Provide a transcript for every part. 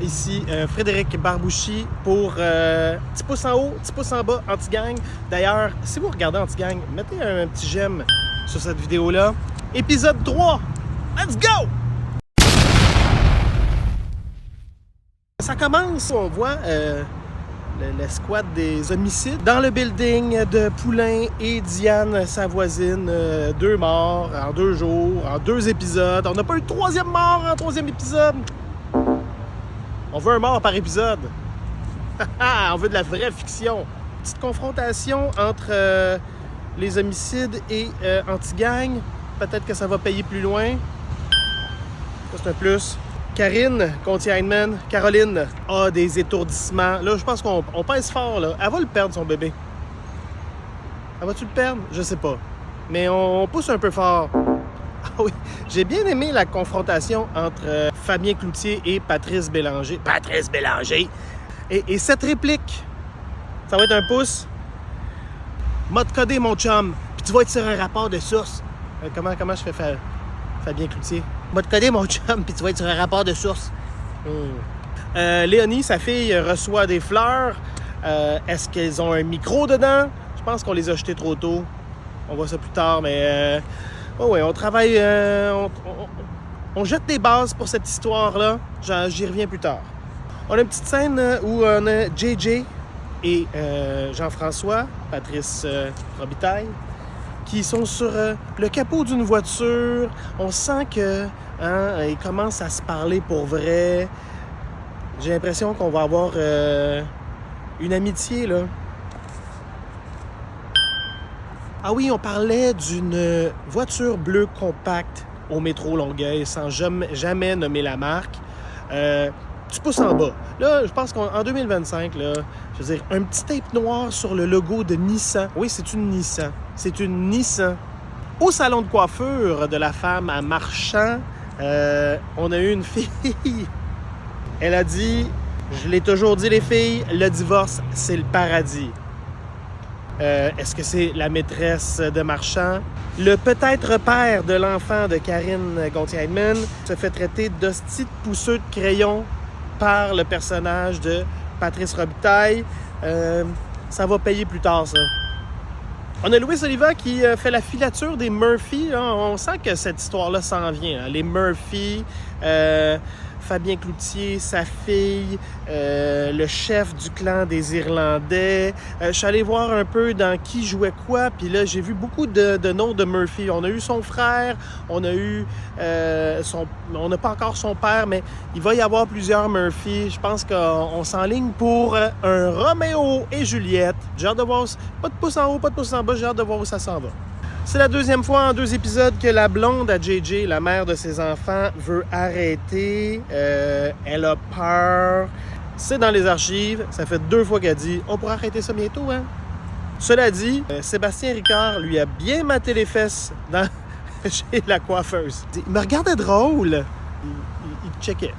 Ici, Frédéric Barbouchi pour petit pouce en haut, petit pouce en bas, Anti-Gang. D'ailleurs, si vous regardez Anti-Gang, mettez un petit j'aime sur cette vidéo-là. Épisode 3, let's go! Ça commence, on voit l'escouade des homicides dans le building de Poulain et Diane, sa voisine. 2 morts en 2 jours, en 2 épisodes. On n'a pas eu de 3e mort en 3e épisode. On veut un mort par épisode. On veut de la vraie fiction. Petite confrontation entre les homicides et Anti-Gang. Peut-être que ça va payer plus loin. Ça, c'est un plus. Karine contre Heinemann. Caroline a des étourdissements. Là, je pense qu'on pèse fort. Là. Elle va le perdre, son bébé. Elle va-tu le perdre? Je sais pas. Mais on pousse un peu fort. Ah oui, j'ai bien aimé la confrontation entre Fabien Cloutier et Patrice Bélanger. Patrice Bélanger! Et cette réplique, ça va être un pouce. M'a te codé, mon chum, puis tu vas être sur un rapport de source. Comment je fais Fabien Cloutier? M'a te codé, mon chum, puis tu vas être sur un rapport de source. Léonie, sa fille, reçoit des fleurs. Est-ce qu'elles ont un micro dedans? Je pense qu'on les a jetées trop tôt. On voit ça plus tard, mais... Oh oui, on travaille, on jette des bases pour cette histoire-là. J'y reviens plus tard. On a une petite scène où on a JJ et Jean-François, Patrice Robitaille, qui sont sur le capot d'une voiture. On sent que ils commencent à se parler pour vrai. J'ai l'impression qu'on va avoir une amitié, là. Ah oui, on parlait d'une voiture bleue compacte au métro Longueuil sans jamais nommer la marque. Tu pousses en bas. Là, je pense qu'en 2025, là, je veux dire, un petit tape noir sur le logo de Nissan. Oui, c'est une Nissan. C'est une Nissan. Au salon de coiffure de la femme à Marchand, on a eu une fille. Elle a dit, je l'ai toujours dit les filles, le divorce, c'est le paradis. Est-ce que c'est la maîtresse de Marchand? Le peut-être père de l'enfant de Karine Gontier-Heinemann se fait traiter d'hostie de pousseux de crayon par le personnage de Patrice Robitaille. Ça va payer plus tard, ça. On a Louis Oliva qui fait la filature des Murphy. Hein. On sent que cette histoire-là s'en vient. Hein. Les Murphy... Fabien Cloutier, sa fille, le chef du clan des Irlandais. Je suis allé voir un peu dans qui jouait quoi, puis là, j'ai vu beaucoup de noms de Murphy. On a eu son frère, on a eu on n'a pas encore son père, mais il va y avoir plusieurs Murphy. Je pense qu'on s'enligne pour un Roméo et Juliette. J'ai hâte de voir, pas de pouce en haut, pas de pouce en bas, j'ai hâte de voir où ça s'en va. C'est la 2e fois en 2 épisodes que la blonde à JJ, la mère de ses enfants, veut arrêter. Elle a peur. C'est dans les archives. Ça fait 2 fois qu'elle dit « On pourra arrêter ça bientôt, hein? » Cela dit, Sébastien Ricard lui a bien maté les fesses chez la coiffeuse. Il me regardait drôle. Il checkait.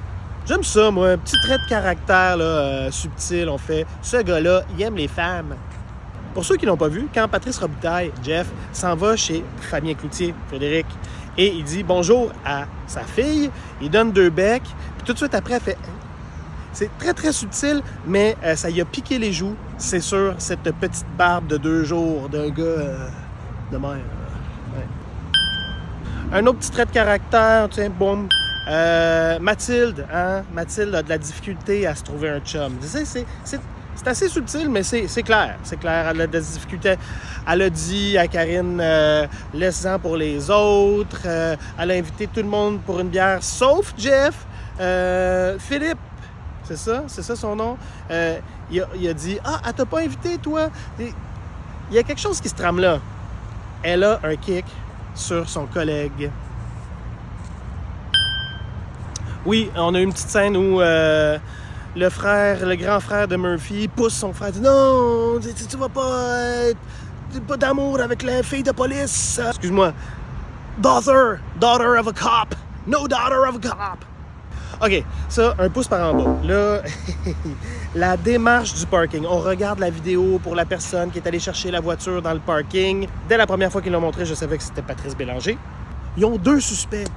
J'aime ça, moi. Un petit trait de caractère là, subtil. On fait « Ce gars-là, il aime les femmes. » Pour ceux qui l'ont pas vu, quand Patrice Robitaille, Jeff, s'en va chez Fabien Cloutier, Frédéric, et il dit bonjour à sa fille, il donne 2 becs, puis tout de suite après, elle fait... C'est très, très subtil, mais ça y a piqué les joues, c'est sûr, cette petite barbe de 2 jours d'un gars de mère. Ouais. Un autre petit trait de caractère, tiens, boum. Mathilde, hein? Mathilde a de la difficulté à se trouver un chum. C'est assez subtil, mais c'est clair. C'est clair, elle a des difficultés. Elle a dit à Karine, laisse-en pour les autres. Elle a invité tout le monde pour une bière, sauf Jeff. Philippe, c'est ça son nom. Il a dit, elle t'a pas invité, toi. Il y a quelque chose qui se trame là. Elle a un kick sur son collègue. Oui, on a eu une petite scène où... le grand frère de Murphy pousse son frère, dit non, tu vas pas d'amour avec la fille de police. Excuse-moi. Daughter of a cop. No daughter of a cop. OK, ça, un pouce par en bas. Là, la démarche du parking. On regarde la vidéo pour la personne qui est allée chercher la voiture dans le parking. Dès la première fois qu'ils l'ont montré, je savais que c'était Patrice Bélanger. Ils ont 2 suspects,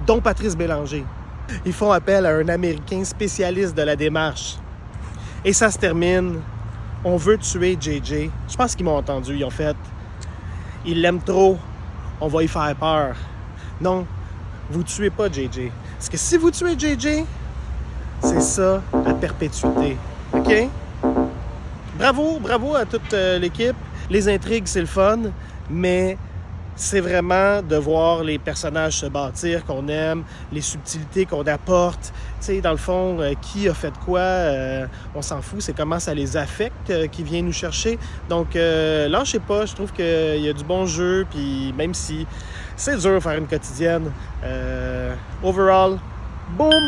dont Patrice Bélanger. Ils font appel à un Américain spécialiste de la démarche. Et ça se termine. On veut tuer JJ. Je pense qu'ils m'ont entendu. Ils ont fait. Ils l'aiment trop. On va y faire peur. Non, vous tuez pas JJ. Parce que si vous tuez JJ, c'est ça à perpétuité. OK? Bravo à toute l'équipe. Les intrigues, c'est le fun, mais c'est vraiment de voir les personnages se bâtir, qu'on aime, les subtilités qu'on apporte. Tu sais, dans le fond, qui a fait quoi, on s'en fout, c'est comment ça les affecte qui vient nous chercher. Donc, lâchez pas, je trouve qu'il y a du bon jeu, puis même si c'est dur de faire une quotidienne, overall, boom!